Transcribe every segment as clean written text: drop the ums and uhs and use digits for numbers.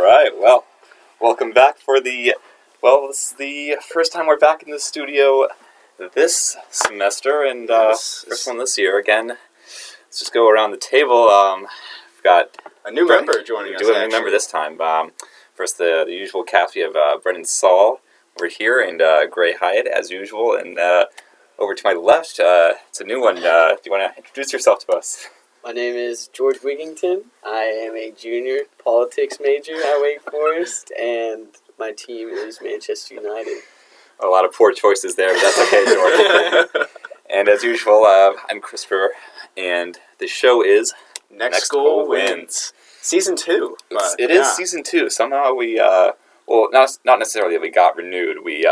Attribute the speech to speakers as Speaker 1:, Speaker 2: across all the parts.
Speaker 1: right, well, welcome back for this is the first time we're back in the studio this semester, and first one this year. Again, let's just go around the table. We've got
Speaker 2: a new member joining us.
Speaker 1: We do have a new member this time. First, the usual cast, we have Brennan over here, and Gray Hyatt, as usual, and over to my left, it's a new one. Do you want to introduce yourself to us?
Speaker 3: My name is George Wigington. I am a junior politics major at Wake Forest, and my team is Manchester United.
Speaker 1: A lot of poor choices there, but that's okay, George. And as usual, I'm Christopher, and the show is
Speaker 2: Next Goal Wins. Season 2.
Speaker 1: It is Season 2. Somehow we, not necessarily that we got renewed. We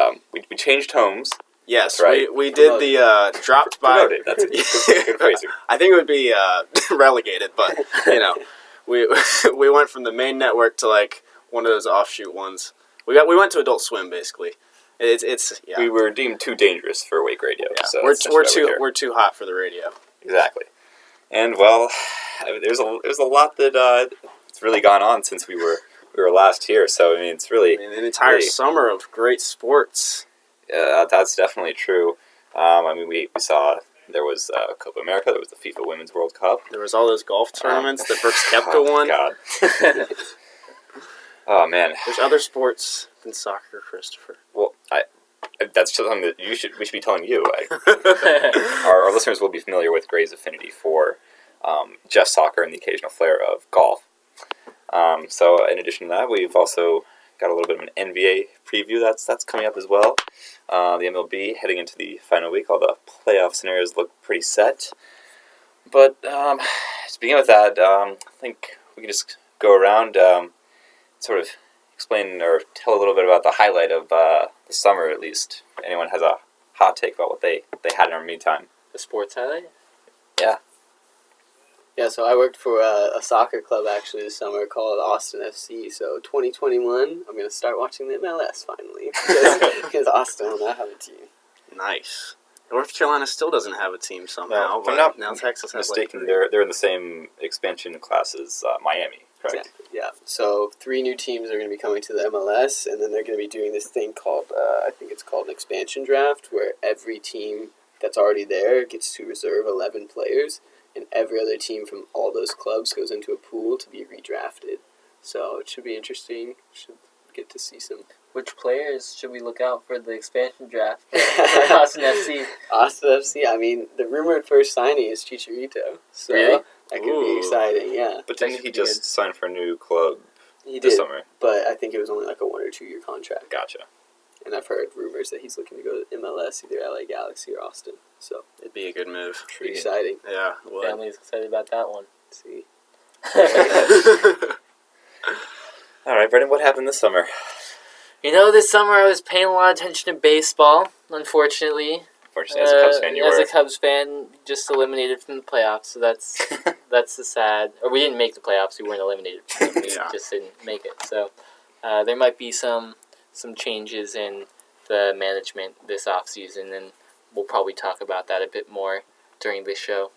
Speaker 1: changed homes.
Speaker 2: Yes,
Speaker 1: right.
Speaker 2: we did the dropped by.
Speaker 1: Promoted. That's good phrasing.
Speaker 2: I think it would be relegated, but we went from the main network to like one of those offshoot ones. We went to Adult Swim basically. It's
Speaker 1: We were deemed too dangerous for Wake Radio.
Speaker 2: Yeah.
Speaker 1: So
Speaker 2: we're too hot for the radio.
Speaker 1: Exactly. And well, there's a lot that it's really gone on since we were last here. So I mean, it's really
Speaker 2: an entire summer of great sports.
Speaker 1: That's definitely true. We saw there was Copa America, there was the FIFA Women's World Cup.
Speaker 2: There was all those golf tournaments that Brooks Koepka won.
Speaker 1: God. Oh, man.
Speaker 2: There's other sports than soccer, Christopher.
Speaker 1: Well, that's something that we should be telling you. Our listeners will be familiar with Gray's affinity for just soccer and the occasional flair of golf. So in addition to that, we've also got a little bit of an NBA preview that's coming up as well. The MLB heading into the final week. All the playoff scenarios look pretty set. But to begin with that, I think we can just go around, sort of explain or tell a little bit about the highlight of the summer, at least. Anyone has a hot take about what they had in our meantime?
Speaker 3: The sports highlight?
Speaker 1: Yeah.
Speaker 3: Yeah, so I worked for a soccer club actually this summer called Austin FC. So 2021, I'm going to start watching the MLS finally because Austin will not have a team.
Speaker 2: Nice. North Carolina still doesn't have a team somehow.
Speaker 1: No,
Speaker 2: now Texas has
Speaker 1: mistaken. They're in the same expansion class as Miami, correct?
Speaker 3: Exactly, yeah. So 3 new teams are going to be coming to the MLS, and then they're going to be doing this thing called, I think it's called an expansion draft, where every team that's already there gets to reserve 11 players. And every other team from all those clubs goes into a pool to be redrafted. So it should be interesting. Should get to see some.
Speaker 4: Which players should we look out for the expansion draft for Austin FC?
Speaker 3: Austin FC, I mean, the rumored first signing is Chicharito. So
Speaker 4: really?
Speaker 3: That could be exciting, yeah.
Speaker 1: But didn't he just sign for a new club
Speaker 3: this
Speaker 1: this summer?
Speaker 3: But I think it was only like a 1 or 2 year contract.
Speaker 1: Gotcha.
Speaker 3: And I've heard rumors that he's looking to go to MLS, either LA Galaxy or Austin. So
Speaker 2: it'd be a good move.
Speaker 3: Pretty exciting.
Speaker 2: Yeah.
Speaker 4: Family's excited about that one.
Speaker 3: Let's see.
Speaker 1: All right, Brennan, what happened this summer?
Speaker 4: This summer I was paying a lot of attention to baseball, unfortunately.
Speaker 1: Unfortunately, as a Cubs fan,
Speaker 4: As a Cubs fan, just eliminated from the playoffs, so that's the sad... Or we didn't make the playoffs, we weren't eliminated from them, we just didn't make it. So there might be some changes in the management this offseason, and we'll probably talk about that a bit more during this show.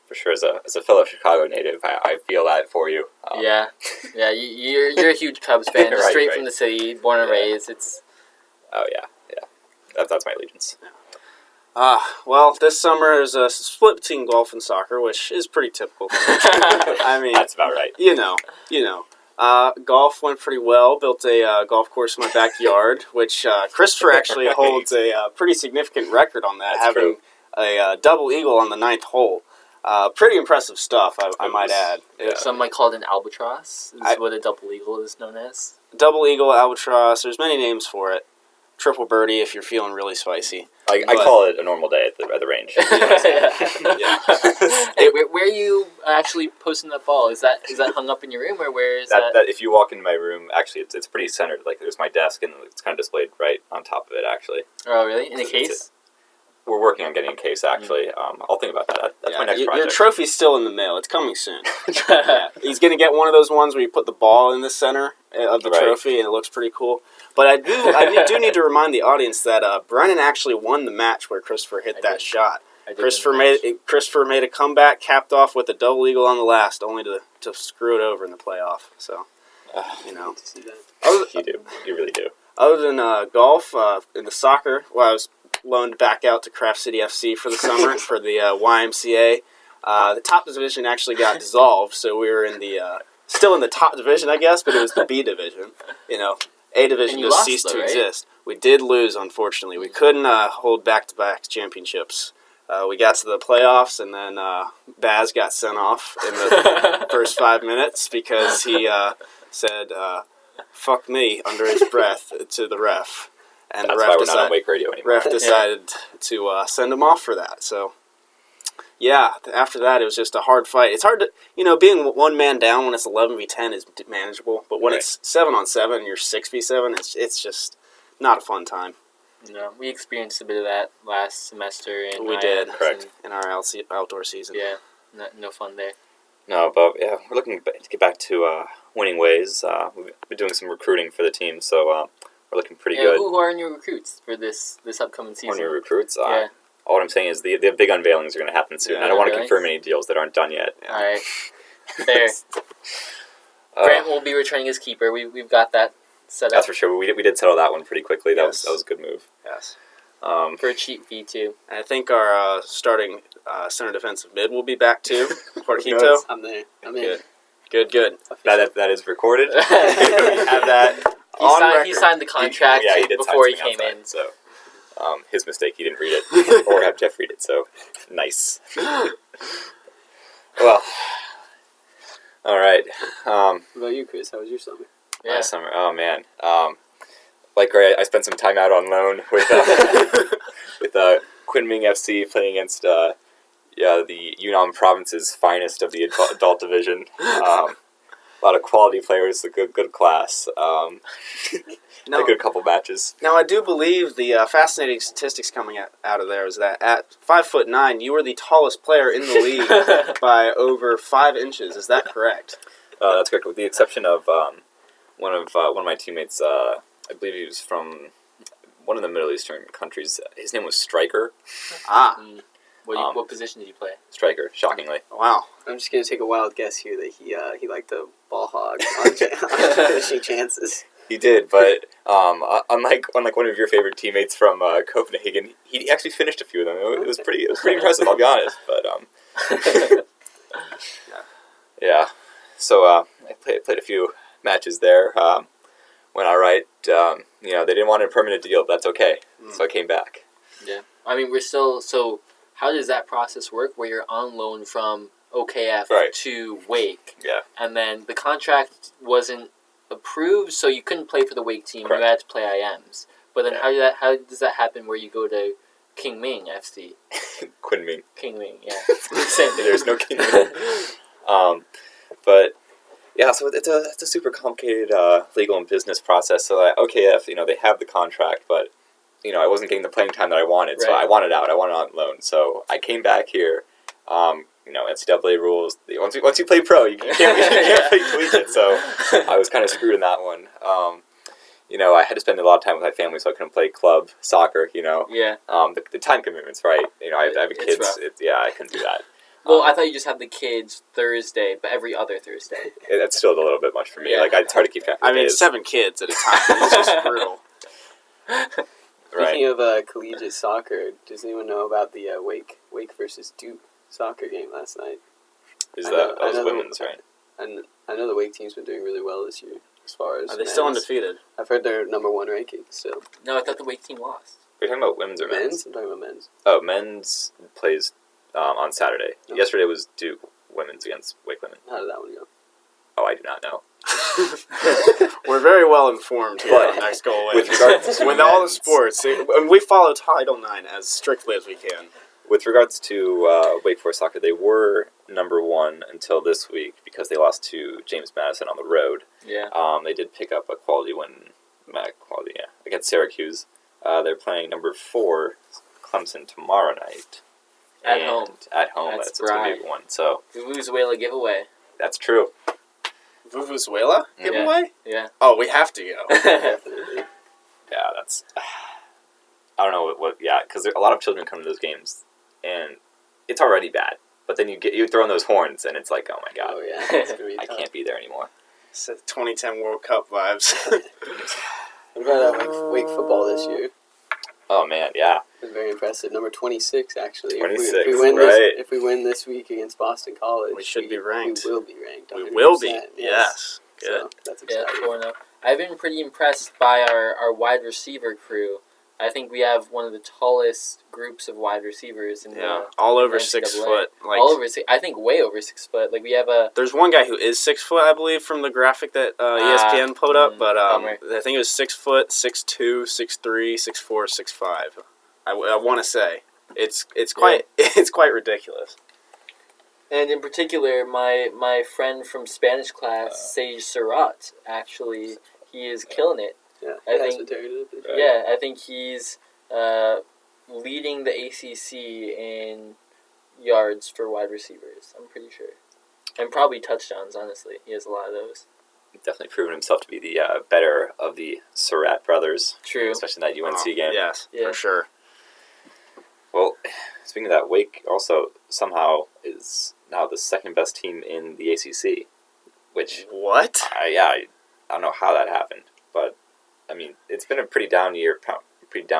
Speaker 1: For sure, as a fellow Chicago native, I feel that for you.
Speaker 4: Yeah, you're a huge Cubs fan,
Speaker 1: Right,
Speaker 4: straight from the city, born and raised.
Speaker 1: Oh yeah. That's my allegiance.
Speaker 2: Well, this summer is a split between golf and soccer, which is pretty typical for me. I mean,
Speaker 1: that's about right.
Speaker 2: You know. Golf went pretty well. Built a golf course in my backyard, which Christopher actually holds a pretty significant record on that, having a double eagle on the 9th hole. Pretty impressive stuff, I might add.
Speaker 4: Yeah. Some might call it an albatross, is what a double eagle is known as.
Speaker 2: Double eagle, albatross, there's many names for it. Triple birdie if you're feeling really spicy.
Speaker 1: I call it a normal day at the range.
Speaker 4: Hey, where are you actually posting that ball? Is that hung up in your room, or where is that?
Speaker 1: That if you walk into my room, actually, it's pretty centered. Like, there's my desk, and it's kind of displayed right on top of it, actually.
Speaker 4: Oh, really? In a case?
Speaker 1: We're working on getting a case, actually. I'll think about that. That's my next project.
Speaker 2: Your trophy's still in the mail. It's coming soon. He's going to get one of those ones where you put the ball in the center of the trophy, and it looks pretty cool. But I do need to remind the audience that Brennan actually won the match where Christopher hit that shot. Christopher made a comeback, capped off with a double eagle on the last, only to screw it over in the playoff. So You know,
Speaker 3: To see that.
Speaker 1: You do. You really do.
Speaker 2: Other than golf, in the soccer, well, I was loaned back out to Craft City FC for the summer for the YMCA. The top division actually got dissolved, so we were in the still in the top division, I guess, but it was the B division. You know, A division just ceased to exist. We did lose, unfortunately. We couldn't hold back-to-back championships. We got to the playoffs, and then Baz got sent off in the first 5 minutes because he said, "Fuck me," under his breath to the ref. And
Speaker 1: That's
Speaker 2: the ref
Speaker 1: why we're not on Wake Radio anymore.
Speaker 2: Ref decided to send him off for that. So, yeah, after that, it was just a hard fight. It's hard to, being one man down when it's 11v10 is manageable. But when it's 7-on-7 and you're 6v7, it's just not a fun time.
Speaker 4: No, we experienced a bit of that last semester.
Speaker 2: We did, correct, in our outdoor season.
Speaker 4: Yeah, no fun there.
Speaker 1: No, but yeah, we're looking to get back to winning ways. We've been doing some recruiting for the team, so we're looking pretty good.
Speaker 4: Who are your recruits for this upcoming season?
Speaker 1: One of your recruits?
Speaker 4: Yeah.
Speaker 1: All I'm saying is the big unveilings are going to happen soon. I don't want to confirm any deals that aren't done yet.
Speaker 4: All right. Fair. Grant will be returning as keeper. We've got that set up.
Speaker 1: That's for sure. We did settle that one pretty quickly. That
Speaker 2: Yes.
Speaker 1: was a good move.
Speaker 2: Yes.
Speaker 4: For a cheap fee, too.
Speaker 2: And I think our starting center defensive mid will be back, too. Porquito.
Speaker 3: I'm there. I'm in.
Speaker 2: Good.
Speaker 1: That is recorded. We have that on record.
Speaker 4: He signed the contract
Speaker 1: he did
Speaker 4: before he
Speaker 1: sign
Speaker 4: came
Speaker 1: outside,
Speaker 4: in.
Speaker 1: So his mistake. He didn't read it, or have Jeff read it. So nice. Well, all right.
Speaker 3: What about you, Chris? How was your summer?
Speaker 4: Yeah.
Speaker 1: My summer. Oh man. Like Ray, I spent some time out on loan with Kunming FC playing against the Yunnan Province's finest of the adult division. A lot of quality players, a good class. A good couple matches.
Speaker 2: Now, I do believe the fascinating statistics coming out of there is that at 5'9", you were the tallest player in the league by over 5 inches. Is that correct?
Speaker 1: That's correct, with the exception of one of my teammates. I believe he was from one of the Middle Eastern countries. His name was Striker.
Speaker 4: What position did you play?
Speaker 1: Striker, shockingly.
Speaker 2: Wow.
Speaker 3: I'm just gonna take a wild guess here that he liked the ball hog on finishing chances.
Speaker 1: He did, but unlike one of your favorite teammates from Copenhagen, he actually finished a few of them. It was pretty impressive. I'll be honest, but yeah. So I played a few matches there. Went all right. They didn't want a permanent deal, but that's okay. So I came back.
Speaker 4: Yeah. I mean, we're still... So how does that process work where you're on loan from OKF to Wake?
Speaker 1: Yeah.
Speaker 4: And then the contract wasn't approved, so you couldn't play for the Wake team.
Speaker 1: Correct.
Speaker 4: You had to play IMs. But then how does that happen where you go to King Ming FC?
Speaker 1: Kunming.
Speaker 4: King Ming, yeah. Same thing.
Speaker 1: There's no King Ming. But... yeah, so it's a super complicated legal and business process. So OKF, they have the contract, but I wasn't getting the playing time that I wanted, so I wanted out. I wanted on loan, so I came back here. NCAA rules. Once you play pro, you can't play collegiate. So I was kind of screwed in that one. I had to spend a lot of time with my family, so I couldn't play club soccer.
Speaker 4: Yeah.
Speaker 1: The time commitments, right? I have kids. I couldn't do that.
Speaker 4: Well, I thought you just had the kids Thursday, but every other Thursday.
Speaker 1: That's still a little bit much for me.
Speaker 4: Yeah.
Speaker 1: It's hard to keep track of days.
Speaker 2: 7 kids at a time. It's just brutal.
Speaker 3: Speaking of collegiate soccer, does anyone know about the Wake versus Duke soccer game last night?
Speaker 1: That was women's, right?
Speaker 3: And I know the Wake team's been doing really well this year as far as
Speaker 2: Are they still undefeated?
Speaker 3: I've heard they're number 1 ranking still.
Speaker 4: No, I thought the Wake team lost.
Speaker 1: Are you talking about women's or men's?
Speaker 3: I'm talking about men's.
Speaker 1: Oh, men's plays on Saturday.
Speaker 3: Oh.
Speaker 1: Yesterday was Duke women's against Wake women.
Speaker 3: How did that one go?
Speaker 1: Oh, I do not know.
Speaker 2: We're very well informed here on Next Goal
Speaker 1: With regards to
Speaker 2: with all the
Speaker 1: men's-
Speaker 2: sports, and we follow Title IX as strictly as we can.
Speaker 1: With regards to Wake Forest soccer, they were number 1 until this week because they lost to James Madison on the road.
Speaker 4: Yeah.
Speaker 1: They did pick up a quality win, against Syracuse. They're playing number 4 Clemson tomorrow night.
Speaker 4: At home.
Speaker 1: At home.
Speaker 4: That's
Speaker 1: It's going to be a big one. So
Speaker 4: Venezuela giveaway.
Speaker 1: that's true.
Speaker 2: Venezuela
Speaker 4: Yeah.
Speaker 2: giveaway?
Speaker 4: Yeah.
Speaker 2: Oh, we have to go.
Speaker 3: Definitely.
Speaker 1: Yeah, that's... I don't know what because a lot of children come to those games, and it's already bad. But then you throw in those horns, and it's like, oh my god,
Speaker 3: Oh yeah, it's gonna be
Speaker 1: I
Speaker 3: tough.
Speaker 1: can't be there anymore.
Speaker 2: It's 2010 World Cup vibes.
Speaker 3: What about Wake football this year?
Speaker 1: Oh man, yeah.
Speaker 3: It was very impressive. Number 26, actually.
Speaker 1: 26,
Speaker 3: if we win this week against Boston College,
Speaker 2: We should be ranked.
Speaker 3: We will be ranked.
Speaker 2: We will be.
Speaker 3: 100%,
Speaker 2: Yes. Good.
Speaker 3: So that's
Speaker 4: Yeah,
Speaker 3: exciting.
Speaker 4: 4-0. I've been pretty impressed by our wide receiver crew. I think we have one of the tallest groups of wide receivers in the
Speaker 2: all over
Speaker 4: NCAA.
Speaker 2: 6 foot. Like,
Speaker 4: all over 6. I think way over 6 foot. Like we have a.
Speaker 2: there's one guy who is 6 foot, I believe, from the graphic that ESPN put up. But
Speaker 4: bummer.
Speaker 2: I think it was 6 foot, 6'2", 6'3", 6'4", 6'5". I want to say it's quite it's quite ridiculous.
Speaker 4: And in particular, my friend from Spanish class, Sage Surratt, actually, he is killing it.
Speaker 3: Yeah,
Speaker 4: I
Speaker 3: that's
Speaker 4: think-
Speaker 3: what Terry did.
Speaker 1: Right.
Speaker 4: Yeah, I think he's leading the ACC in yards for wide receivers. I'm pretty sure, and probably touchdowns. Honestly, he has a lot of those.
Speaker 1: Definitely proven himself to be the better of the Surratt brothers,
Speaker 4: True.
Speaker 1: especially in that UNC game.
Speaker 2: Yes,
Speaker 4: Yeah.
Speaker 2: for sure.
Speaker 1: Well, speaking of that, Wake also somehow is now the second best team in the ACC, which
Speaker 2: What?
Speaker 1: I don't know how that happened, but I mean it's been a pretty down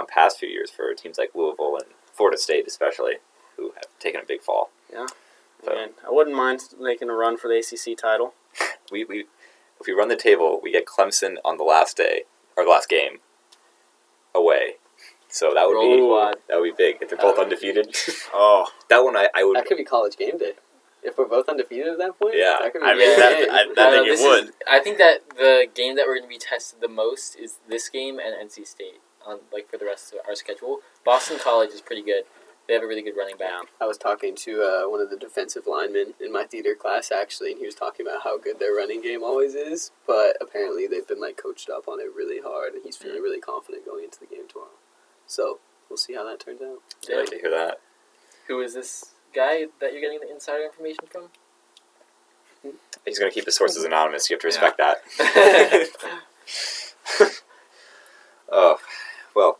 Speaker 1: past few years for teams like Louisville and Florida State especially, who have taken a big fall.
Speaker 2: Yeah.
Speaker 1: So
Speaker 2: And I wouldn't mind making a run for the ACC title.
Speaker 1: we if we run the table, we get Clemson on the last day or the last game away. So that would
Speaker 4: Roll
Speaker 1: be
Speaker 4: quad.
Speaker 1: that would be big if they're both undefeated.
Speaker 2: Oh,
Speaker 1: That one I would.
Speaker 3: That could be college game day. If we're both undefeated at that point,
Speaker 1: Yeah,
Speaker 3: that could be
Speaker 2: I
Speaker 3: a
Speaker 2: mean,
Speaker 3: big
Speaker 2: that-
Speaker 3: game.
Speaker 2: I think it would.
Speaker 4: I think that the game that we're going to be tested the most is this game and NC State on for the rest of our schedule. Boston College is pretty good. They have a really good running back.
Speaker 3: I was talking to one of the defensive linemen in my theater class, actually, and he was talking about how good their running game always is, but apparently they've been coached up on it really hard, and he's feeling really confident going into the game tomorrow. So we'll see how that turns out.
Speaker 1: I'd like to hear that.
Speaker 4: Who is this guy that you're getting the insider information from?
Speaker 1: He's going to keep his sources anonymous. You have to respect that. Oh, well.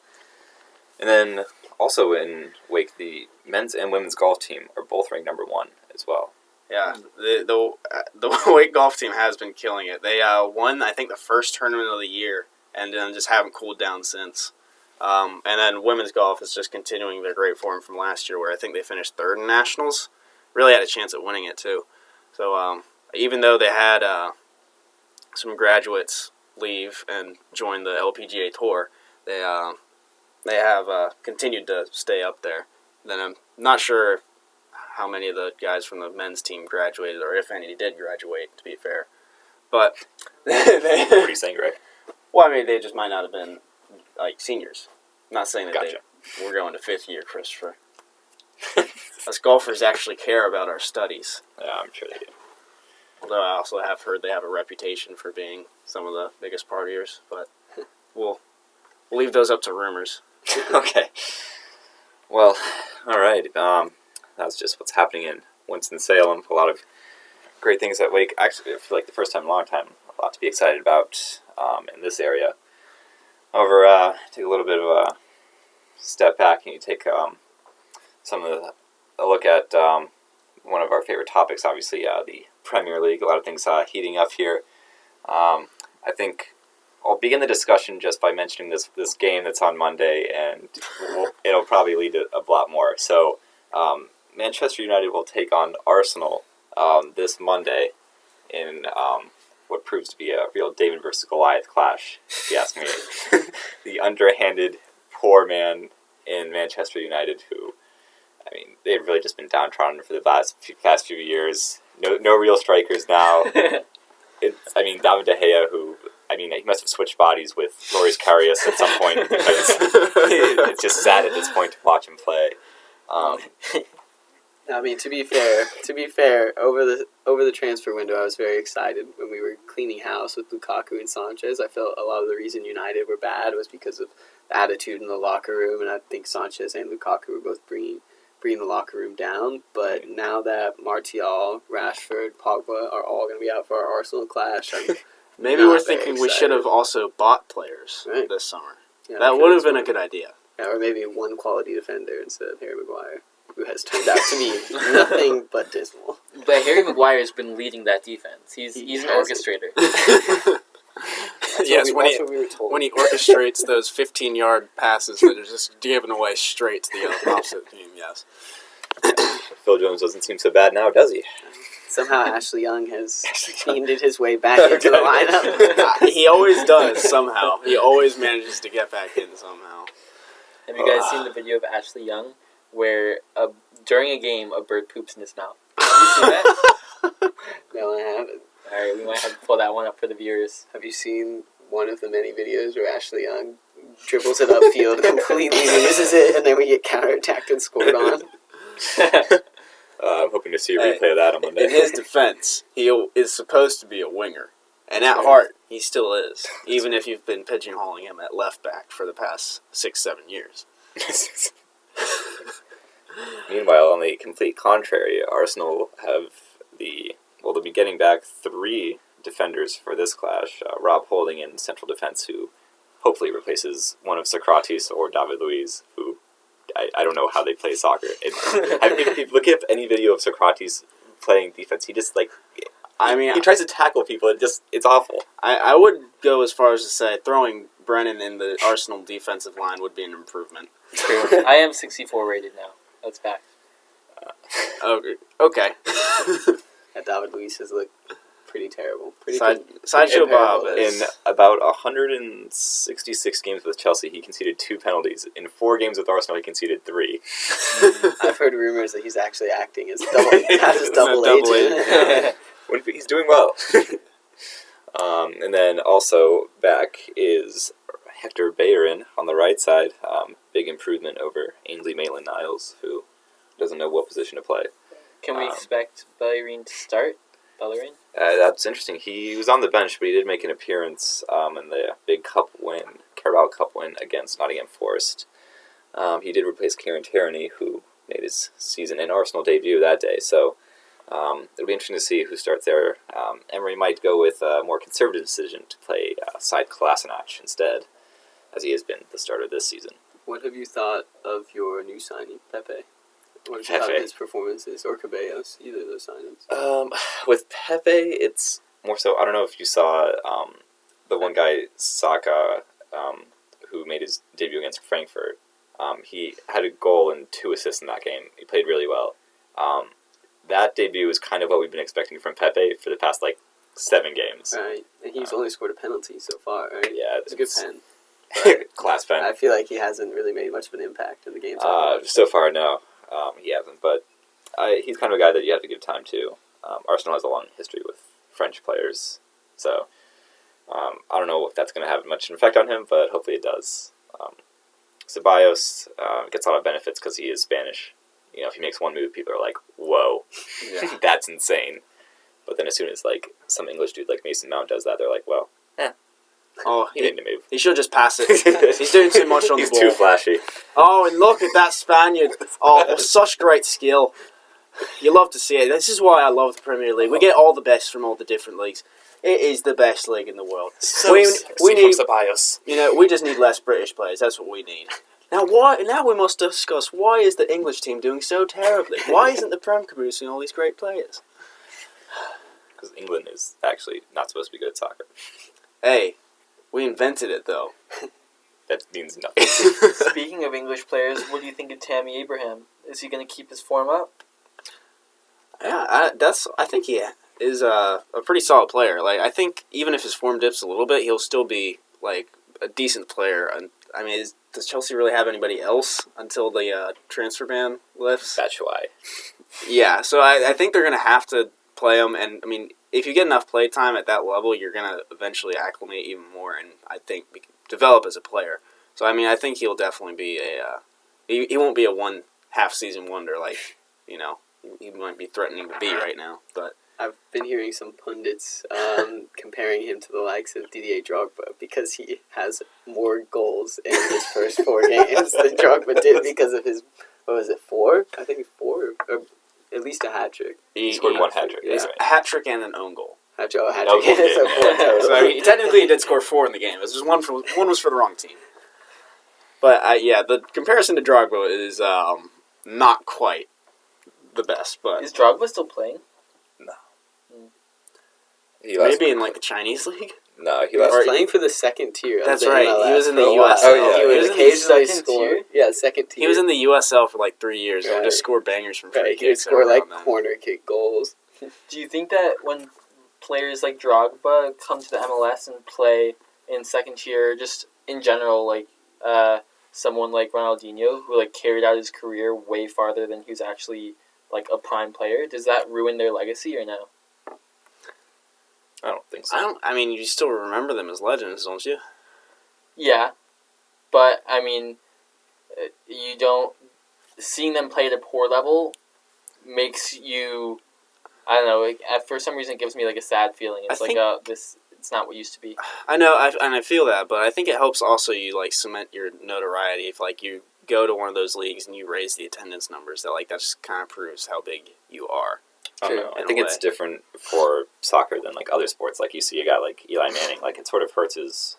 Speaker 1: And then also in Wake, the men's and women's golf team are both ranked number 1 as well.
Speaker 2: yeah. The Wake golf team has been killing it. They won, I think, the first tournament of the year, and then just haven't cooled down since. And then women's golf is just continuing their great form from last year, where I think they finished 3rd in nationals. Really had a chance at winning it too. So even though they had some graduates leave and join the LPGA tour, they have continued to stay up there. Then I'm not sure how many of the guys from the men's team graduated, or if any did graduate, to be fair. But
Speaker 1: What are you saying, Greg?
Speaker 2: well, I mean, they just might not have been seniors. I'm not saying that
Speaker 1: Gotcha.
Speaker 2: we're going to 5th year, Christopher. Us golfers actually care about our studies.
Speaker 1: Yeah, I'm sure they do.
Speaker 2: Although I also have heard they have a reputation for being some of the biggest partiers, but we'll leave those up to rumors.
Speaker 1: Okay. Well, all right. That's just what's happening in Winston-Salem. A lot of great things at Wake. Actually, for the first time in a long time, a lot to be excited about in this area. However, take a little bit of a step back and you take a look at one of our favorite topics, obviously, the Premier League. A lot of things heating up here. I think I'll begin the discussion just by mentioning this game that's on Monday, and it'll probably lead to a lot more. So, Manchester United will take on Arsenal this Monday in what proves to be a real David versus Goliath clash, if you ask me. The underhanded poor man in Manchester United who, I mean, they've really just been downtrodden for the past few years. No real strikers now. David De Gea, who, he must have switched bodies with Loris Karius at some point. It's just sad at this point to watch him play.
Speaker 3: To be fair, over the transfer window, I was very excited when we were cleaning house with Lukaku and Sanchez. I felt a lot of the reason United were bad was because of the attitude in the locker room, and I think Sanchez and Lukaku were both bringing the locker room down. But now that Martial, Rashford, Pogba are all going to be out for our Arsenal clash,
Speaker 2: Maybe
Speaker 3: Not
Speaker 2: we're
Speaker 3: very
Speaker 2: thinking we should have also bought players
Speaker 3: Right.
Speaker 2: this summer.
Speaker 3: yeah,
Speaker 2: That would have been a good idea.
Speaker 3: Yeah, or maybe one quality defender instead of Harry Maguire. who has turned out to be nothing but dismal.
Speaker 4: But Harry Maguire's been leading that defense. He's an orchestrator.
Speaker 2: Yes,
Speaker 3: that's what we were told.
Speaker 2: when he orchestrates those 15-yard passes that are just given away straight to the opposite team, yes.
Speaker 1: Phil Jones doesn't seem so bad now, does he?
Speaker 3: Somehow Ashley Young has fiended his way back into the lineup.
Speaker 2: He always does, somehow. He always manages to get back in somehow.
Speaker 4: Have you guys seen the video of Ashley Young where during a game a bird poops in his mouth? Have you seen that?
Speaker 3: No, I haven't.
Speaker 4: All right, we might have to pull that one up for the viewers.
Speaker 3: Have you seen one of the many videos where Ashley Young dribbles it upfield, completely loses it, and then we get counterattacked and scored on?
Speaker 1: I'm hoping to see a replay of that on Monday.
Speaker 2: In his defense, he is supposed to be a winger. And at heart, he still is, even if you've been pigeonholing him at left back for the past 6-7 years.
Speaker 1: Meanwhile, on the complete contrary, Arsenal they'll be getting back 3 defenders for this clash. Rob Holding in central defense, who hopefully replaces one of Socrates or David Luiz, who I don't know how they play soccer. If you look at any video of Socrates playing defense, he just he tries to tackle people. It's awful.
Speaker 2: I would go as far as to say throwing Brennan in the Arsenal defensive line would be an improvement.
Speaker 4: I am 64 rated now. That's back.
Speaker 2: Okay.
Speaker 3: David Luiz has looked pretty terrible.
Speaker 2: Sideshow Bob
Speaker 1: In about 166 games with Chelsea, he conceded 2 penalties. In 4 games with Arsenal, he conceded 3.
Speaker 3: I've heard rumors that he's actually acting as double agent.
Speaker 1: He's doing well. And then also back is Hector Bellerin on the right side. Big improvement over Ainsley Maitland-Niles, who doesn't know what position to play.
Speaker 4: Can we expect Bellerin to start? Bellerin?
Speaker 1: That's interesting. He was on the bench, but he did make an appearance in the big Carabao Cup win against Nottingham Forest. He did replace Kieran Tierney, who made his season in Arsenal debut that day. So it'll be interesting to see who starts there. Emery might go with a more conservative decision to play side Kolasinac instead, as he has been the starter this season.
Speaker 3: What have you thought of your new signing, Pepe? What have you thought of his performances, or Cabellos, either of those signings?
Speaker 1: With Pepe, it's more so, I don't know if you saw the one guy, Saka, who made his debut against Frankfurt. He had a goal and 2 assists in that game. He played really well. That debut is kind of what we've been expecting from Pepe for the past, 7 games.
Speaker 3: Right, and he's only scored a penalty so far, right?
Speaker 1: Yeah.
Speaker 3: It's a good pen.
Speaker 1: Class pen.
Speaker 3: I feel like he hasn't really made much of an impact in the game.
Speaker 1: So far, no. He hasn't, but he's kind of a guy that you have to give time to. Arsenal has a long history with French players, so I don't know if that's going to have much effect on him, but hopefully it does. Ceballos gets a lot of benefits because he is Spanish. You know, if he makes one move, people are like, whoa, that's insane. But then as soon as some English dude like Mason Mount does that, they're like, well, he didn't move.
Speaker 2: He should just pass it. He's doing too much on the ball.
Speaker 1: He's too flashy.
Speaker 2: Oh, and look at that Spaniard. Oh, such great skill. You love to see it. This is why I love the Premier League. We get all the best from all the different leagues. It is the best league in the world. We need
Speaker 1: Ceballos.
Speaker 2: we just need less British players. That's what we need. Now we must discuss, why is the English team doing so terribly? Why isn't the Prem producing all these great players?
Speaker 1: Because England is actually not supposed to be good at soccer.
Speaker 2: Hey, we invented it, though.
Speaker 1: That means nothing.
Speaker 4: Speaking of English players, what do you think of Tammy Abraham? Is he going to keep his form up?
Speaker 2: Yeah, I think he is a pretty solid player. I think even if his form dips a little bit, he'll still be a decent player. And I mean, does Chelsea really have anybody else until the transfer ban lifts?
Speaker 1: That's why.
Speaker 2: Yeah, so I think they're going to have to play him. And I mean, if you get enough play time at that level, you're going to eventually acclimate even more, and I think develop as a player. So I mean, I think he'll definitely be he won't be a half season wonder he might be threatening to be right now. But
Speaker 3: I've been hearing some pundits comparing him to the likes of Didier Drogba because he has more goals in his first 4 games than Drogba did because of his, 4? I think 4, or at least a hat-trick.
Speaker 1: He scored 1 hat-trick.
Speaker 2: Yeah. A hat-trick and an own goal.
Speaker 3: Hat-trick.
Speaker 2: So technically he did score 4 in the game. It was just one was for the wrong team. But the comparison to Drogba is not quite the best, but
Speaker 4: Is Drogba still playing?
Speaker 2: maybe in like the Chinese league.
Speaker 1: No, he
Speaker 3: He was
Speaker 1: left.
Speaker 3: playing for the second tier. Of
Speaker 2: That's
Speaker 3: the
Speaker 2: right.
Speaker 3: MLS
Speaker 2: He was in
Speaker 3: for
Speaker 2: the
Speaker 3: a while.
Speaker 2: USL.
Speaker 1: Oh, yeah.
Speaker 3: He
Speaker 2: He
Speaker 3: would
Speaker 2: was in the
Speaker 3: occasionally
Speaker 4: second
Speaker 3: score.
Speaker 4: tier?
Speaker 3: Yeah, second tier.
Speaker 2: He was in the USL for like 3 years and
Speaker 3: Right.
Speaker 2: just scored bangers from free
Speaker 3: Right, he would
Speaker 2: kicks.
Speaker 3: score
Speaker 2: every
Speaker 3: like
Speaker 2: now and then.
Speaker 3: corner kick goals.
Speaker 4: Do you think that when players like Drogba come to the MLS and play in second tier, just in general, like someone like Ronaldinho, who like carried out his career way farther than he was actually like a prime player, does that ruin their legacy or no?
Speaker 1: I don't think so.
Speaker 2: I mean, you still remember them as legends, don't you?
Speaker 4: Yeah, but I mean, you don't. Seeing them play at a poor level makes you. I don't know. Like, for some reason, it gives me like a sad feeling. It's
Speaker 2: I
Speaker 4: like
Speaker 2: think-
Speaker 4: this. It's not what used to be.
Speaker 2: I know, and I feel that, but I think it helps also you like cement your notoriety if like you go to one of those leagues and you raise the attendance numbers. That just kind of proves how big you are.
Speaker 1: I don't
Speaker 3: True.
Speaker 1: know. I
Speaker 2: In
Speaker 1: think
Speaker 2: a
Speaker 1: it's
Speaker 2: way.
Speaker 1: different for soccer than like other sports. Like you see a guy like Eli Manning, like it sort of hurts his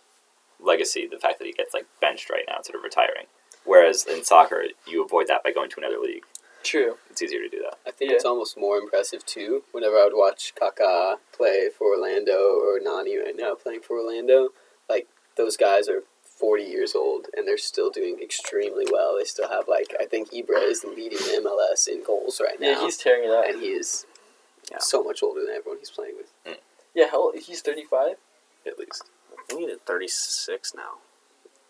Speaker 1: legacy, the fact that he gets like benched right now, sort of retiring. Whereas in soccer, you avoid that by going to another league.
Speaker 4: True.
Speaker 1: It's easier to do that.
Speaker 3: I think
Speaker 4: Yeah.
Speaker 3: it's almost more impressive too. Whenever I would watch Kaká play for Orlando or Nani right now playing for Orlando, like those guys are 40 years old and they're still doing extremely well. They still have like I think Ibra is leading the MLS in goals right now.
Speaker 4: Yeah, he's tearing it up.
Speaker 3: and he is
Speaker 2: Yeah.
Speaker 3: so much older than everyone he's playing with.
Speaker 4: Yeah, how old? He's 35.
Speaker 1: At least.
Speaker 2: I think he's at 36 now.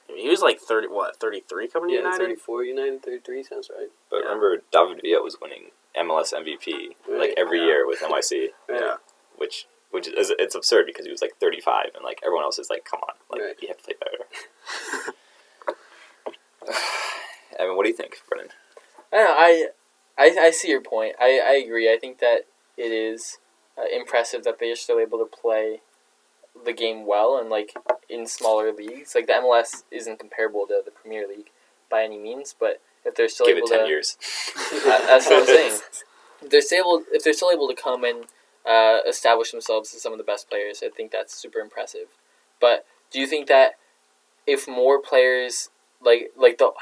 Speaker 2: I mean, he was like 33 coming to
Speaker 3: Yeah,
Speaker 2: United?
Speaker 3: 34 United, 33 sounds right.
Speaker 1: But
Speaker 2: Yeah.
Speaker 1: remember, David Villa was winning MLS MVP like
Speaker 3: Right.
Speaker 1: every
Speaker 2: Yeah.
Speaker 1: year with NYC,
Speaker 3: Right.
Speaker 2: Yeah.
Speaker 1: which is it's absurd because he was like 35 and like everyone else is like, come on, like
Speaker 3: Right.
Speaker 1: you have to play better. I mean, what do you think, Brennan?
Speaker 4: I don't know. I see your point. I agree. I think that it is impressive that they are still able to play the game well and like in smaller leagues. Like the MLS isn't comparable to the Premier League by any means, but if they're still
Speaker 1: Give
Speaker 4: able
Speaker 1: it 10
Speaker 4: to,
Speaker 1: years.
Speaker 4: that's what I'm saying. If they're still able to come and establish themselves as some of the best players, I think that's super impressive. But do you think that if more players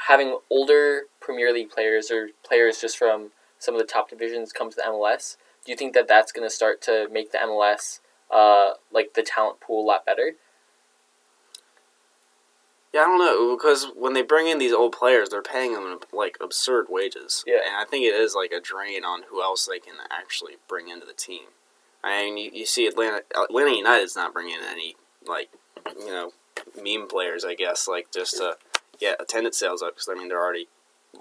Speaker 4: having older Premier League players or players just from some of the top divisions come to the MLS, do you think that that's going to start to make the MLS like the talent pool a lot better?
Speaker 2: Yeah, I don't know, because when they bring in these old players, they're paying them like absurd wages.
Speaker 4: Yeah.
Speaker 2: And I think it is like a drain on who else they can actually bring into the team. I mean, you see Atlanta United's not bringing in any like meme players, I guess, like just to get attendance sales up, because I mean they're already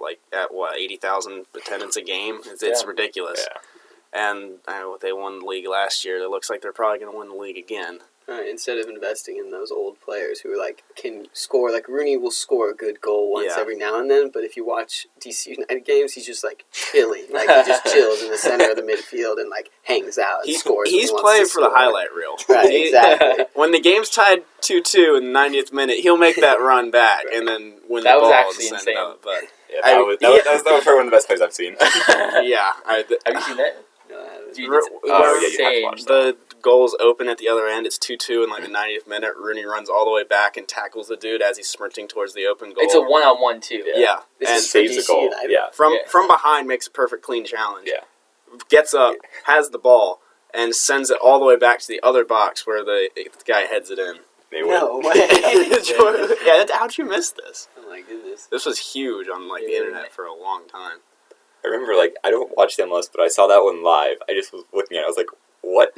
Speaker 2: like at 80,000 attendance a game. It's
Speaker 4: Yeah.
Speaker 2: ridiculous.
Speaker 1: Yeah.
Speaker 2: And I know they won the league last year. It looks like they're probably going to win the league again.
Speaker 3: Right, instead of investing in those old players who like can score, like Rooney will score a good goal once
Speaker 2: Yeah.
Speaker 3: every now and then, but if you watch DC United games, he's just like chilling, like he just chills in the center of the midfield and like hangs out and scores. when
Speaker 2: He's
Speaker 3: he wants
Speaker 2: playing
Speaker 3: to
Speaker 2: for the
Speaker 3: score.
Speaker 2: highlight reel.
Speaker 3: Right,
Speaker 2: He-
Speaker 3: exactly.
Speaker 2: When the game's tied 2-2 in the 90th minute, he'll make that run back and then win
Speaker 4: That
Speaker 2: the
Speaker 4: was
Speaker 2: ball
Speaker 4: actually
Speaker 2: and send it
Speaker 4: insane.
Speaker 2: up. But
Speaker 1: Yeah,
Speaker 2: I-
Speaker 1: that was probably one of the best plays I've seen.
Speaker 2: yeah,
Speaker 4: Have you seen that?
Speaker 3: No, I haven't.
Speaker 4: Dude,
Speaker 2: Ro-
Speaker 4: it's
Speaker 1: Oh, yeah, you have to
Speaker 4: insane.
Speaker 1: watch
Speaker 2: the goal's open at the other end. It's 2-2 in like the 90th minute. Rooney runs all the way back and tackles the dude as he's sprinting towards the open goal.
Speaker 4: It's a 1-on-1 too.
Speaker 2: Yeah,
Speaker 3: This
Speaker 2: and
Speaker 3: is for
Speaker 1: saves the
Speaker 3: DC
Speaker 1: goal.
Speaker 3: United.
Speaker 1: Yeah.
Speaker 2: from behind makes a perfect clean challenge.
Speaker 1: Yeah.
Speaker 2: Gets up, has the ball, and sends it all the way back to the other box where the guy heads it in.
Speaker 1: They win.
Speaker 3: No way.
Speaker 2: Yeah, how'd you miss this?
Speaker 3: Oh my goodness.
Speaker 2: This was huge on like the
Speaker 4: Yeah.
Speaker 2: internet for a long time.
Speaker 1: I remember, like, I don't watch the MLS, but I saw that one live. I just was looking at it. I was like, what?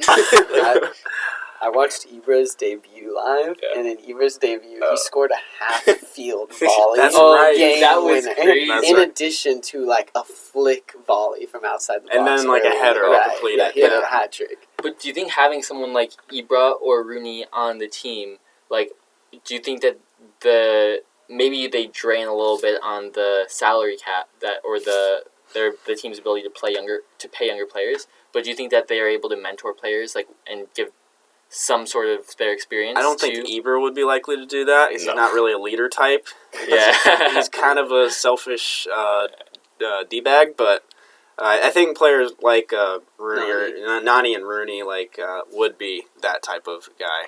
Speaker 3: I watched Ibra's debut live,
Speaker 1: Yeah.
Speaker 3: and in Ibra's debut,
Speaker 1: Oh.
Speaker 3: he scored a half-field volley.
Speaker 2: That's
Speaker 4: Oh,
Speaker 2: right.
Speaker 3: Game
Speaker 4: that was
Speaker 3: winner.
Speaker 4: crazy.
Speaker 2: That's
Speaker 3: In
Speaker 2: right.
Speaker 3: addition to like a flick volley from outside the box,
Speaker 2: And then, like, a
Speaker 3: early.
Speaker 2: header
Speaker 3: right.
Speaker 2: completed.
Speaker 3: Yeah, he had
Speaker 2: Yeah.
Speaker 3: a hat trick.
Speaker 4: But do you think having someone like Ibra or Rooney on the team, like, do you think that maybe they drain a little bit on the salary cap or the team's ability to pay younger players? But do you think that they are able to mentor players and give some sort of their experience?
Speaker 2: I don't think Ibra would be likely to do that. He's
Speaker 1: No.
Speaker 2: not really a leader type.
Speaker 4: Yeah.
Speaker 2: He's kind of a selfish D-bag, but I think players like Rooney or Nani and Rooney would be that type of guy.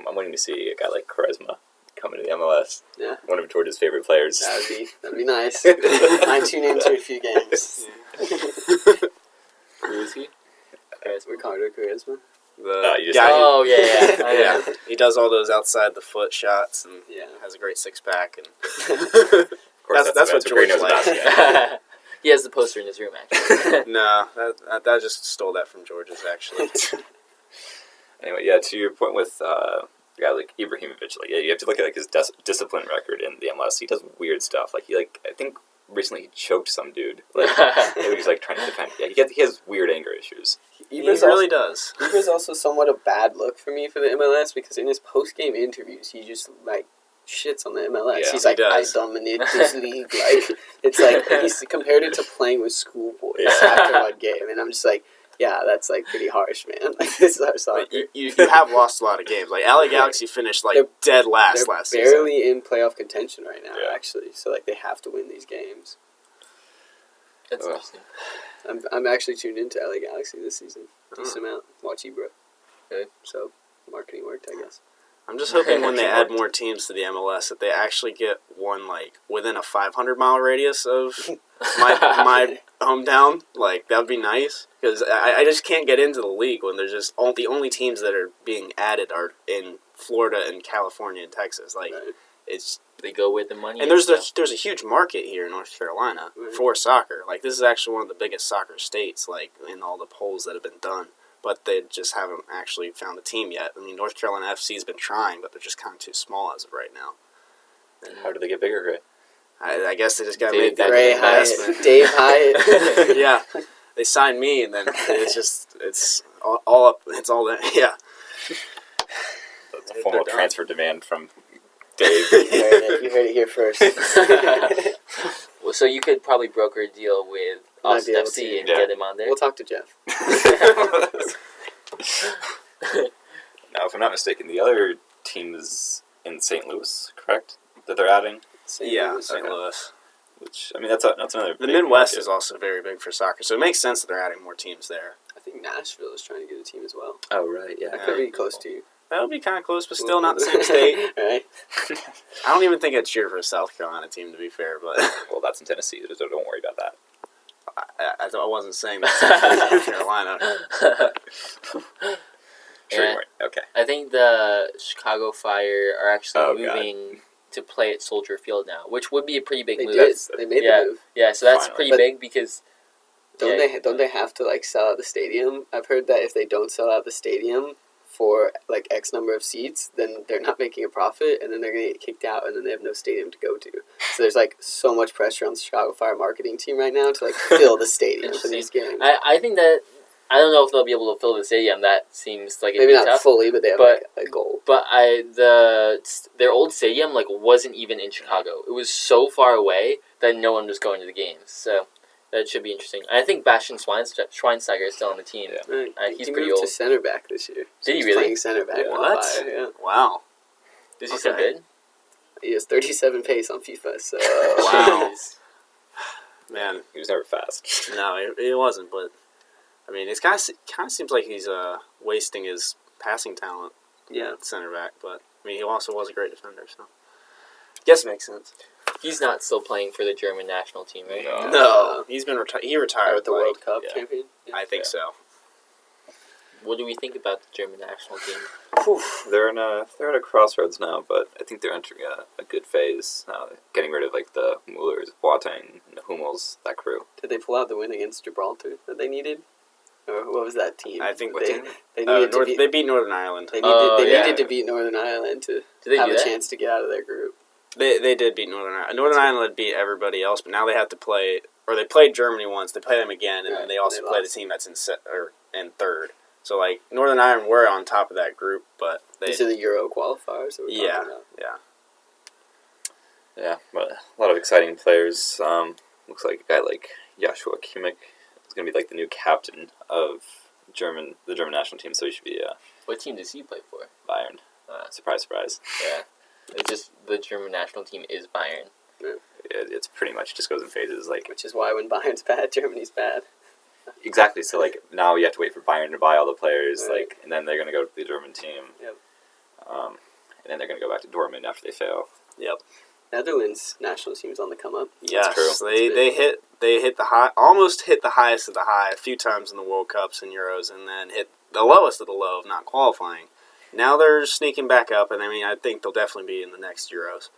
Speaker 1: I'm waiting to see a guy like Charisma coming to the MLS.
Speaker 3: Yeah.
Speaker 1: One of George's favorite players.
Speaker 3: That'd be nice. I tune into a few games.
Speaker 4: Who is he?
Speaker 3: Ricardo Quaresma.
Speaker 1: You just
Speaker 2: guy.
Speaker 4: Oh, yeah.
Speaker 2: Yeah, he does all those outside the foot shots and has a great 6-pack. And
Speaker 1: Of course,
Speaker 2: that's what
Speaker 1: Gray
Speaker 2: George
Speaker 1: knows about.
Speaker 2: likes.
Speaker 1: Yeah.
Speaker 4: He has the poster in his room, actually.
Speaker 2: No, that just stole that from George's actually.
Speaker 1: Anyway, yeah, to your point with a guy like Ibrahimovic, like you have to look at like his discipline record in the MLS. He does weird stuff. Like I think recently he choked some dude. Like he was like trying to defend. Yeah, he has weird anger issues.
Speaker 2: He really does.
Speaker 3: Ibra's also somewhat a bad look for me for the MLS because in his post-game interviews, he just like shits on the MLS.
Speaker 1: Yeah,
Speaker 3: he's like, I
Speaker 2: does.
Speaker 3: dominate this league. Like it's like he's compared it to playing with schoolboys after one game, and I'm just like, yeah, that's like pretty harsh, man. Like this is our soccer.
Speaker 2: You have lost a lot of games. Like LA Galaxy finished like dead last
Speaker 3: They're
Speaker 2: last
Speaker 3: barely
Speaker 2: season.
Speaker 3: in playoff contention right now,
Speaker 1: Yeah.
Speaker 3: actually. So like they have to win these games.
Speaker 4: That's interesting.
Speaker 3: I'm actually tuned into LA Galaxy this season. Decent amount. Watch Ibra.
Speaker 4: Okay.
Speaker 3: So marketing worked, I guess.
Speaker 2: I'm just hoping when they add more teams to the MLS that they actually get one like within a 500-mile radius of my hometown. Like that would be nice because I just can't get into the league when there's just the only teams that are being added are in Florida and California and Texas. Like it's
Speaker 4: They go with the money.
Speaker 2: and there's a huge market here in North Carolina for soccer. Like this is actually one of the biggest soccer states. Like in all the polls that have been done. But they just haven't actually found a team yet. I mean, North Carolina FC has been trying, but they're just kind of too small as of right now.
Speaker 1: How do they get bigger, Gray?
Speaker 2: I guess they just got to
Speaker 4: Dave
Speaker 2: make that
Speaker 3: Gray
Speaker 2: investment.
Speaker 3: Hyatt, Dave Hyatt.
Speaker 2: Yeah, they signed me, and then it's all up. It's all that. Yeah,
Speaker 1: That's a formal
Speaker 2: done.
Speaker 1: transfer demand from Dave.
Speaker 3: You heard it here first.
Speaker 4: Well, so you could probably broker a deal with
Speaker 3: Might
Speaker 4: Austin
Speaker 3: be able
Speaker 4: FC
Speaker 3: to.
Speaker 4: and
Speaker 1: Yeah.
Speaker 4: get him on there.
Speaker 3: We'll talk to Jeff.
Speaker 1: Now, if I'm not mistaken, the other team is in St. Louis, correct? That they're adding?
Speaker 3: St.
Speaker 2: yeah,
Speaker 3: Louis.
Speaker 2: St. Louis.
Speaker 1: Which, I mean, that's another
Speaker 2: The
Speaker 1: big
Speaker 2: Midwest
Speaker 1: market.
Speaker 2: is also very big for soccer, so it makes sense that they're adding more teams there.
Speaker 3: I think Nashville is trying to get a team as well.
Speaker 1: Oh, right, yeah.
Speaker 3: That could be close to you.
Speaker 2: That would be kind of close, but still not the same state.
Speaker 3: Right?
Speaker 2: I don't even think I'd cheer for a South Carolina team, to be fair, but
Speaker 1: Well, that's in Tennessee, so don't worry about that.
Speaker 2: I wasn't saying that South Carolina.
Speaker 1: Sure
Speaker 4: Yeah.
Speaker 1: you weren't. Okay.
Speaker 4: I think the Chicago Fire are actually
Speaker 1: Oh, God.
Speaker 4: moving to play at Soldier Field now, which would be a pretty big
Speaker 3: They
Speaker 4: move.
Speaker 3: did.
Speaker 1: That's-
Speaker 3: They made
Speaker 4: yeah.
Speaker 3: the move.
Speaker 4: Yeah, so that's
Speaker 1: Finally.
Speaker 4: pretty
Speaker 3: But-
Speaker 4: big because
Speaker 3: Don't they have to like sell out the stadium? I've heard that if they don't sell out the stadium for like X number of seats, then they're not making a profit, and then they're gonna get kicked out, and then they have no stadium to go to. So there's like so much pressure on the Chicago Fire marketing team right now to like fill the stadium for these games.
Speaker 4: I think that I don't know if they'll be able to fill the stadium. That seems like it'd
Speaker 3: Maybe
Speaker 4: be
Speaker 3: not
Speaker 4: tough.
Speaker 3: fully, but they have
Speaker 4: but-
Speaker 3: like a goal.
Speaker 4: But their old stadium like wasn't even in Chicago. It was so far away that no one was going to the games. So that should be interesting. I think Bastian Schweinsteiger is still on the team.
Speaker 1: Yeah.
Speaker 3: Right.
Speaker 4: He's
Speaker 3: he
Speaker 4: pretty
Speaker 3: moved
Speaker 4: old.
Speaker 3: to center back this year.
Speaker 4: Did he
Speaker 3: He's
Speaker 4: really?
Speaker 3: playing center back? on
Speaker 2: What?
Speaker 3: Fire, yeah.
Speaker 2: Wow.
Speaker 4: Is he so
Speaker 2: Okay.
Speaker 4: good?
Speaker 3: He has 37 pace on FIFA. So
Speaker 2: Wow.
Speaker 4: Jeez.
Speaker 2: Man,
Speaker 1: He was never fast.
Speaker 2: no, it wasn't, but I mean, it's kind of seems like he's wasting his passing talent
Speaker 3: yeah.
Speaker 2: at center back, but I mean, he also was a great defender, so guess it makes sense.
Speaker 4: He's not still playing for the German national team, right?
Speaker 1: No.
Speaker 2: No, he's been he retired
Speaker 3: With the
Speaker 2: like,
Speaker 3: World Cup
Speaker 1: yeah.
Speaker 3: champion.
Speaker 2: I think
Speaker 1: Yeah.
Speaker 2: so.
Speaker 4: What do we think about the German national team?
Speaker 1: Whew, they're at a crossroads now, but I think they're entering a good phase now. Getting rid of like the Mullers, Boateng, and the Hummels, that crew.
Speaker 3: Did they pull out the win against Gibraltar that they needed? Or what was that team?
Speaker 2: I think
Speaker 1: What
Speaker 3: they,
Speaker 1: team?
Speaker 3: they needed to beat.
Speaker 2: they beat Northern Ireland.
Speaker 3: They needed,
Speaker 4: Oh,
Speaker 3: they
Speaker 4: yeah.
Speaker 3: needed to beat Northern Ireland to
Speaker 4: Did they
Speaker 3: have
Speaker 4: do
Speaker 3: a
Speaker 4: that?
Speaker 3: chance to get out of their group.
Speaker 2: They did beat Northern Ireland. Northern Ireland beat everybody else, but now they have to play, or they played Germany once. They play them again, and
Speaker 3: Right,
Speaker 2: then they also
Speaker 3: they
Speaker 2: play the
Speaker 3: lost.
Speaker 2: team that's in third. So like Northern Ireland were on top of that group, but they
Speaker 3: These are the Euro qualifiers that we're
Speaker 2: yeah
Speaker 3: talking about.
Speaker 2: yeah.
Speaker 1: Yeah, but a lot of exciting players. Looks like a guy like Joshua Kimmich is going to be like the new captain of the German national team. So he should be
Speaker 4: What team does he play for?
Speaker 1: Bayern. Surprise, surprise.
Speaker 4: Yeah, it's just the German national team is Bayern.
Speaker 1: It's pretty much just goes in phases. Like
Speaker 3: Which is why when Bayern's bad, Germany's bad.
Speaker 1: exactly. So like now you have to wait for Bayern to buy all the players.
Speaker 3: Right.
Speaker 1: Like and then they're going to go to the German team.
Speaker 3: Yep.
Speaker 1: and then they're going to go back to Dortmund after they fail.
Speaker 2: Yep.
Speaker 3: Netherlands national team's on the come up.
Speaker 2: Yes,
Speaker 1: true.
Speaker 2: they hit the high, almost hit the highest of the high a few times in the World Cups and Euros, and then hit the lowest of the low of not qualifying. Now they're sneaking back up, and I think they'll definitely be in the next Euros.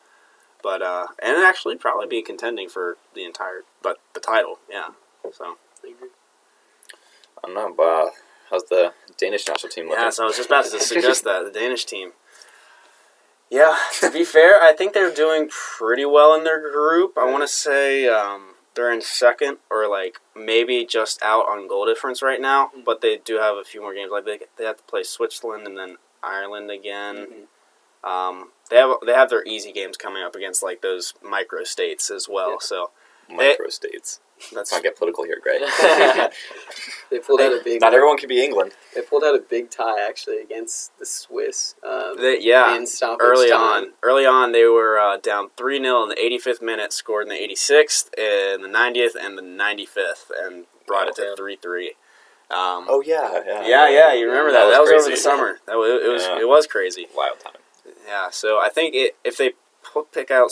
Speaker 2: But and actually probably be contending for the title. Yeah. So.
Speaker 1: I don't know, but how's the Danish national team looking?
Speaker 2: Yeah, so I was just about to suggest that the Danish team. Yeah, to be fair, I think they're doing pretty well in their group. I want to say they're in second or maybe just out on goal difference right now, but they do have a few more games. Like they have to play Switzerland and then Ireland again. Mm-hmm. They have their easy games coming up against those micro states as well. Yeah. So
Speaker 1: micro states. Let's not get political here, Greg.
Speaker 3: They pulled out a big.
Speaker 1: Not everyone can be England.
Speaker 3: They pulled out a big tie actually against the Swiss.
Speaker 2: In stoppage time. Early on, they were down 3-0 in the 85th minute, scored in the 86th, in the 90th, and the 95th, and brought it to 3-3. Yeah. You remember that? That was over the summer. It was crazy.
Speaker 1: Wild time.
Speaker 2: Yeah. So I think if they pick out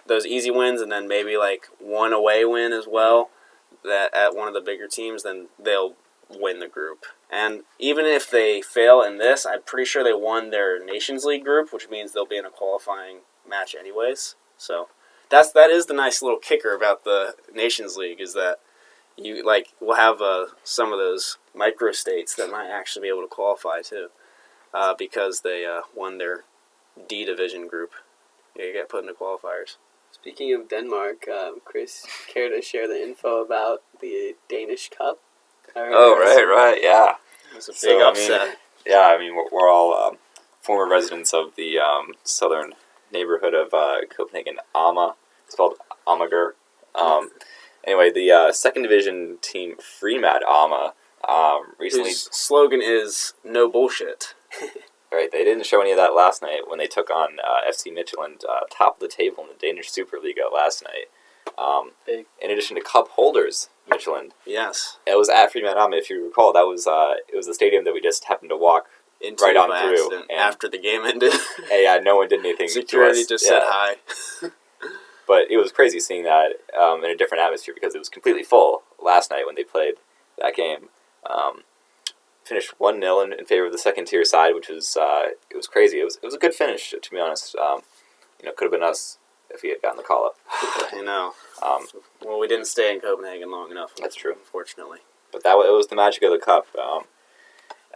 Speaker 2: those easy wins and then maybe one away win as well, that at one of the bigger teams, then they'll win the group. And even if they fail in this, I'm pretty sure they won their Nations League group, which means they'll be in a qualifying match anyways. So that is the nice little kicker about the Nations League, is that you will have some of those micro states that might actually be able to qualify too, because they won their D division group. Yeah, you get put into qualifiers.
Speaker 3: Speaking of Denmark, Chris, care to share the info about the Danish Cup?
Speaker 1: Right, yeah.
Speaker 2: It's a big upset.
Speaker 1: We're all former residents of the southern neighborhood of Copenhagen, Ama. It's called Amager. Anyway, the second division team, Fremad Ama, recently...
Speaker 2: Whose slogan is, no bullshit.
Speaker 1: Right, they didn't show any of that last night when they took on FC Midtjylland, top of the table in the Danish Superliga last night. In addition to cup holders, Midtjylland.
Speaker 2: Yes.
Speaker 1: It was at Fremad Ama, if you recall. That was it was the stadium that we just happened to walk
Speaker 2: into
Speaker 1: right on through.
Speaker 2: And after the game ended.
Speaker 1: Yeah, no one did anything.
Speaker 2: Security just said hi.
Speaker 1: But it was crazy seeing that in a different atmosphere because it was completely full last night when they played that game. Finished 1-0 in favor of the second tier side, which was it was crazy. It was a good finish, to be honest. Could have been us if we had gotten the call up.
Speaker 2: I know. Well, we didn't stay in Copenhagen long enough.
Speaker 1: That's true,
Speaker 2: unfortunately.
Speaker 1: But it was the magic of the cup.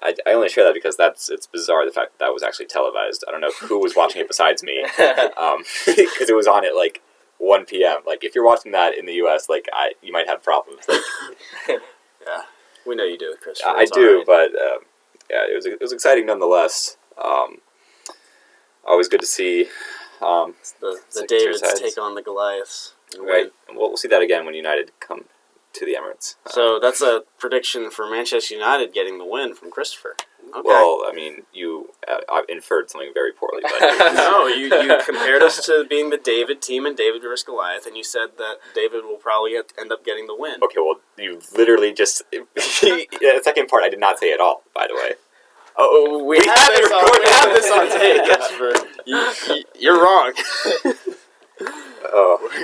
Speaker 1: I only share that because it's bizarre the fact that was actually televised. I don't know who was watching it besides me, because it was on at 1 p.m. If you're watching that in the U.S., you might have problems.
Speaker 2: Yeah. We know you do, Chris.
Speaker 1: I do, right. But it was exciting nonetheless. Always good to see
Speaker 2: the Davids take on the Goliaths.
Speaker 1: Right, and we'll see that again when United come to the Emirates.
Speaker 2: So that's a prediction for Manchester United getting the win from Christopher. Okay.
Speaker 1: Well, you inferred something very poorly. But
Speaker 2: no, you compared us to being the David team and David versus Goliath, and you said that David will probably end up getting the win.
Speaker 1: Okay, well, you literally just... the second part I did not say at all, by the way.
Speaker 2: Oh, we have this on tape, Christopher. You're wrong.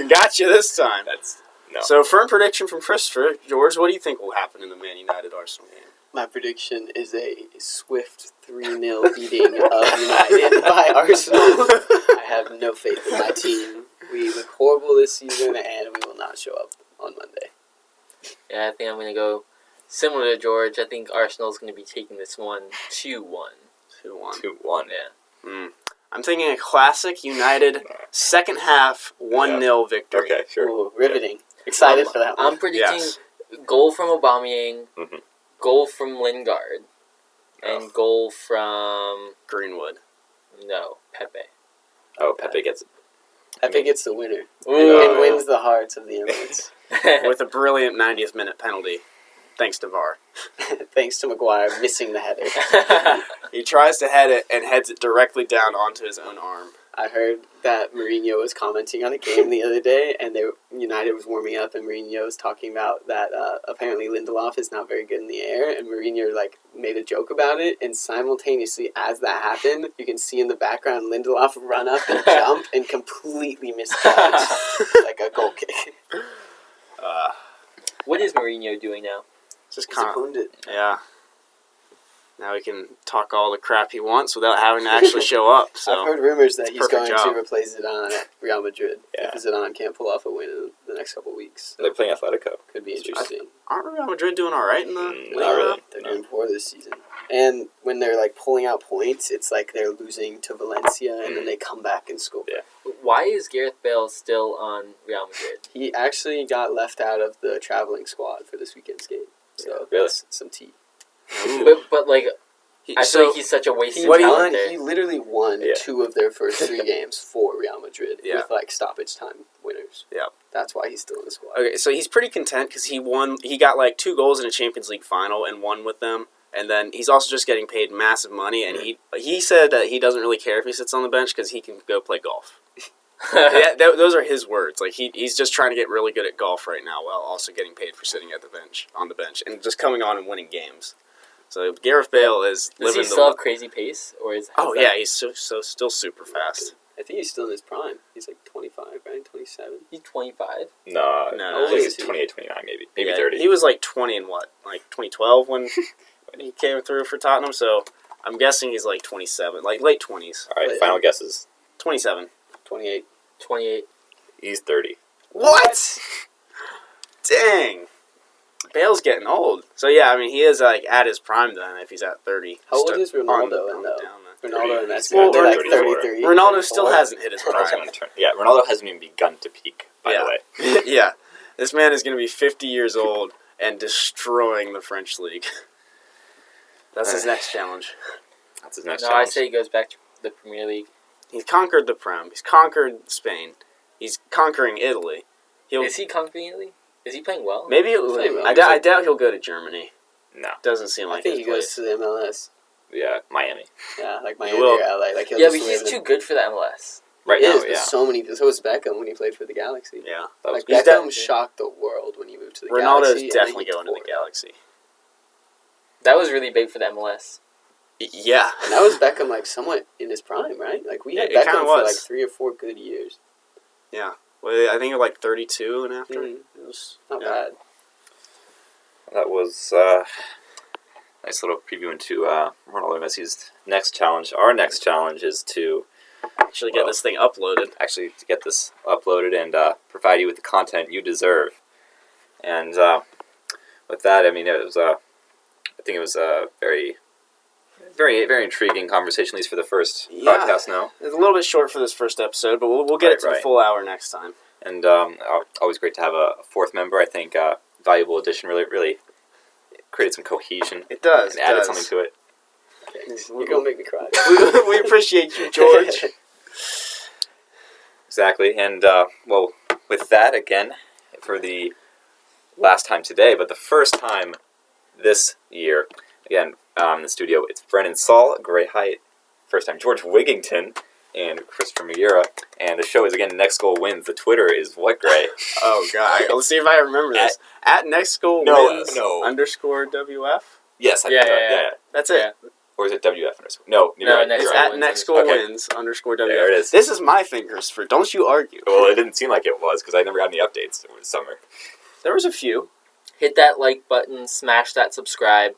Speaker 2: Gotcha this time.
Speaker 1: No.
Speaker 2: So, firm prediction from Christopher. George, what do you think will happen in the Man United-Arsenal game?
Speaker 3: My prediction is a swift 3-0 beating of United by Arsenal. I have no faith in my team. We look horrible this season, and we will not show up on Monday.
Speaker 4: Yeah, I think I'm going to go similar to George. I think Arsenal's going to be taking this one 2-1.
Speaker 1: 2-1.
Speaker 4: Yeah.
Speaker 2: I'm thinking a classic United second half 1-0 victory.
Speaker 1: Okay, sure.
Speaker 3: Ooh, riveting. Excited for that one.
Speaker 4: I'm predicting goal from Aubameyang,
Speaker 1: mm-hmm.
Speaker 4: goal from Lingard, and goal from...
Speaker 2: Greenwood.
Speaker 4: No, Pepe.
Speaker 1: Oh, Pepe gets it.
Speaker 3: Pepe gets the winner.
Speaker 4: Ooh.
Speaker 3: And wins the hearts of the Emirates.
Speaker 2: With a brilliant 90th minute penalty. Thanks to VAR.
Speaker 3: Thanks to Maguire missing the header.
Speaker 2: He tries to head it and heads it directly down onto his own arm.
Speaker 3: I heard that Mourinho was commenting on a game the other day, and United was warming up, and Mourinho was talking about that apparently Lindelof is not very good in the air, and Mourinho made a joke about it, and simultaneously as that happened, you can see in the background Lindelof run up and jump and completely misjudge like a goal kick.
Speaker 4: What is Mourinho doing now?
Speaker 2: Just
Speaker 3: He's a pundit.
Speaker 2: Yeah. Now he can talk all the crap he wants without having to actually show up. So
Speaker 3: I've heard rumors that he's
Speaker 2: perfect
Speaker 3: going
Speaker 2: job.
Speaker 3: to replace Zidane at Real Madrid
Speaker 1: Yeah.
Speaker 3: if Zidane can't pull off a win in the next couple of weeks.
Speaker 1: They're playing Atletico.
Speaker 3: Could be interesting.
Speaker 2: aren't Real Madrid doing all right in the
Speaker 1: Not
Speaker 2: league?
Speaker 1: really.
Speaker 3: They're
Speaker 1: No.
Speaker 3: doing poor this season. And when they're pulling out points, it's like they're losing to Valencia, and then they come back and score.
Speaker 1: Yeah.
Speaker 4: Why is Gareth Bale still on Real Madrid?
Speaker 3: He actually got left out of the traveling squad for this weekend's game. So
Speaker 1: Really?
Speaker 3: that's some tea.
Speaker 4: But like, I feel
Speaker 2: So
Speaker 4: like he's such a wasted
Speaker 3: He
Speaker 4: talent there.
Speaker 3: he literally won
Speaker 1: Yeah.
Speaker 3: 2 of their first 3 games for Real Madrid
Speaker 2: Yeah.
Speaker 3: with stoppage time winners.
Speaker 2: Yeah.
Speaker 3: That's why he's still in the squad.
Speaker 2: okay, so he's pretty content because he won. He got 2 goals in a Champions League final and won with them. And then he's also just getting paid massive money. And he said that he doesn't really care if he sits on the bench because he can go play golf. Yeah, those are his words. He's just trying to get really good at golf right now while also getting paid for sitting on the bench, and just coming on and winning games. So Gareth Bale is
Speaker 4: Does
Speaker 2: living
Speaker 4: he still have crazy pace, or is?
Speaker 2: Oh yeah, he's so still super fast.
Speaker 3: I think he's still in his prime. He's 25, right? 27.
Speaker 4: He's 25.
Speaker 1: No,
Speaker 2: No.
Speaker 1: I think it's 28, 29 maybe. Maybe
Speaker 2: Yeah,
Speaker 1: 30.
Speaker 2: He was 20 in 2012 when he came through for Tottenham. So I'm guessing he's 27, late 20s.
Speaker 1: All right, final guesses.
Speaker 2: 27.
Speaker 3: 28.
Speaker 4: 28.
Speaker 1: He's 30.
Speaker 2: What? Dang. Bale's getting old. So yeah, I mean he is at his prime then if he's at 30.
Speaker 3: How old
Speaker 2: Just
Speaker 3: is Ronaldo
Speaker 2: on
Speaker 3: though?
Speaker 2: down then.
Speaker 3: Ronaldo and Messi.
Speaker 2: Well,
Speaker 3: They're
Speaker 1: 34.
Speaker 3: 33.
Speaker 2: Ronaldo still
Speaker 3: 34.
Speaker 2: hasn't hit his
Speaker 1: Ronaldo's
Speaker 2: prime.
Speaker 1: gonna turn. Yeah, Ronaldo hasn't even begun to peak. By the way.
Speaker 2: Yeah. This man is going to be 50 years old and destroying the French league. That's his next challenge.
Speaker 1: That's his next
Speaker 4: No,
Speaker 1: challenge.
Speaker 4: I say he goes back to the Premier League.
Speaker 2: He's conquered the Prem. He's conquered Spain. He's conquering Italy.
Speaker 4: Is he conquering Italy? Is he playing well?
Speaker 2: Maybe
Speaker 3: playing well.
Speaker 2: I doubt he'll go to Germany.
Speaker 1: No.
Speaker 2: Doesn't seem
Speaker 3: I
Speaker 2: like
Speaker 3: think
Speaker 2: his
Speaker 3: he goes
Speaker 2: place.
Speaker 3: to the MLS.
Speaker 1: Yeah, Miami.
Speaker 3: Yeah, like
Speaker 2: He
Speaker 3: Miami
Speaker 2: will.
Speaker 3: or LA. He'll
Speaker 4: Yeah,
Speaker 3: just
Speaker 4: but he's
Speaker 3: live
Speaker 4: too
Speaker 3: in-
Speaker 4: good for the MLS.
Speaker 1: Right
Speaker 3: He
Speaker 1: now,
Speaker 3: is, but
Speaker 1: yeah.
Speaker 3: so was Beckham when he played for the Galaxy.
Speaker 2: Yeah.
Speaker 1: That was
Speaker 2: He's
Speaker 3: Beckham
Speaker 2: de-
Speaker 3: shocked the world when he moved to the
Speaker 2: Ronaldo's
Speaker 3: Galaxy. and then
Speaker 2: definitely
Speaker 3: he
Speaker 2: going to the
Speaker 3: tore it.
Speaker 2: Galaxy.
Speaker 4: That was really big for the MLS.
Speaker 2: Yeah.
Speaker 3: And that was Beckham somewhat in his prime, right? We had
Speaker 2: It kinda
Speaker 3: Beckham for
Speaker 2: was.
Speaker 3: 3 or 4 good years.
Speaker 2: Yeah. Well, I think it was 32 and after.
Speaker 3: Mhm.
Speaker 2: It was
Speaker 3: Not
Speaker 2: yeah.
Speaker 3: bad.
Speaker 1: That was nice little preview into Ronaldo and Messi's next challenge. Our next challenge is to
Speaker 2: Actually get this thing uploaded.
Speaker 1: actually to get this uploaded and provide you with the content you deserve. And with that, I mean, it was I think it was a very, very, very intriguing conversation, at least for the first
Speaker 2: Yeah.
Speaker 1: podcast now.
Speaker 2: It's a little bit short for this first episode, but we'll get it to the
Speaker 1: Right.
Speaker 2: full hour next time.
Speaker 1: And always great to have a fourth member. I think valuable addition. Really created some cohesion
Speaker 2: It does.
Speaker 1: and added something to it.
Speaker 3: Okay. You're going to make me cry.
Speaker 2: We appreciate you, George.
Speaker 1: Exactly. And well, with that again, for the last time today, but the first time this year, again in the studio, it's Brennan Saul, Gray Height. First time George Wigington and Christopher Magura. And the show is again Next Goal Wins. The Twitter is what, Gray?
Speaker 2: Oh, God. Let's see if I remember this. At next goal
Speaker 1: No,
Speaker 2: wins
Speaker 1: no.
Speaker 2: _WF.
Speaker 1: Yes, I
Speaker 4: Yeah,
Speaker 1: think
Speaker 4: yeah,
Speaker 1: that,
Speaker 4: yeah.
Speaker 2: That's it.
Speaker 1: Or is it WF underscore? No, you're
Speaker 4: No,
Speaker 1: right.
Speaker 4: Next
Speaker 1: You're
Speaker 2: It's
Speaker 1: right.
Speaker 2: at
Speaker 4: Wins
Speaker 2: next goal
Speaker 1: Okay.
Speaker 2: wins _WF.
Speaker 1: There it is.
Speaker 2: This is my thing, Christopher. Don't you argue.
Speaker 1: Well, it didn't seem like it was because I never got any updates over the summer.
Speaker 2: There was a few.
Speaker 4: Hit that like button, smash that subscribe.